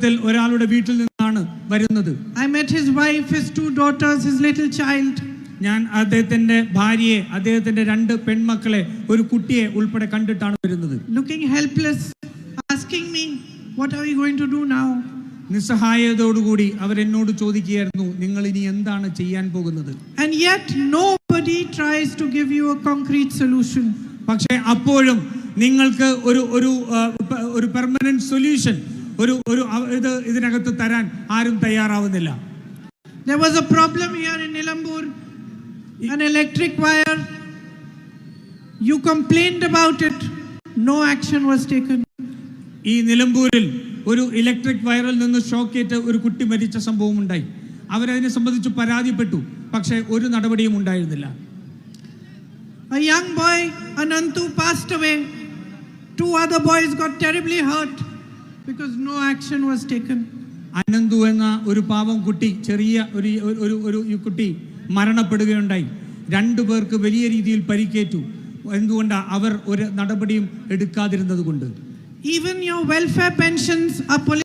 ഒരാളുടെ വീട്ടിൽ നിന്നാണ് വരുന്നത്. I met his wife, his 2 daughters, his little child. ഞാൻ അദ്ദേഹത്തിന്റെ ഭാര്യയെ, അദ്ദേഹത്തിന്റെ 2 പെൺമക്കളെ, ഒരു കുട്ടിയെ ഉൾപ്പെടെ കണ്ടിട്ടാണ് വരുന്നത്. Looking helpless, asking me, what are we going to do now? നിസ്സഹായതയോടുകൂടി അവരെന്നോട് ചോദിക്കുകയായിരുന്നു, നിങ്ങൾ ഇനി എന്താണ് ചെയ്യാൻ പോകുന്നത്? And yet nobody tries to give you a concrete solution. പക്ഷേ അപ്പോഴും നിങ്ങൾക്ക് ഒരു പെർമനന്റ് സൊല്യൂഷൻ ഇതിനകത്ത് തരാൻ ആരും തയ്യാറാവുന്നില്ല. There was a problem here in Nilambur, an electric wire. You complained about it, no action was taken. ഈ നിലമ്പൂരിൽ ഒരു ഇലക്ട്രിക് വയറിൽ നിന്ന് ഷോക്കേറ്റ് ഒരു കുട്ടി മരിച്ച സംഭവം ഉണ്ടായി. അവരതിനെ സംബന്ധിച്ച് പരാതിപ്പെട്ടു, പക്ഷേ ഒരു നടപടിയും ഉണ്ടായിരുന്നില്ല. A young boy, Anantu, passed away. 2 other boys got terribly hurt because no action was taken. Ananthu എന്ന ഒരു പാവം കുട്ടി, ചെറിയ ഒരു കുട്ടി മരണപ്പെടുകയുണ്ടായി. 2 പേർക്ക് വലിയ രീതിയിൽ പരിക്കേറ്റു. എന്തുകൊണ്ടാണ്? അവർ ഒരു നടപടിയും എടുക്കാതിരുന്നത് കൊണ്ട്. Even your welfare pensions are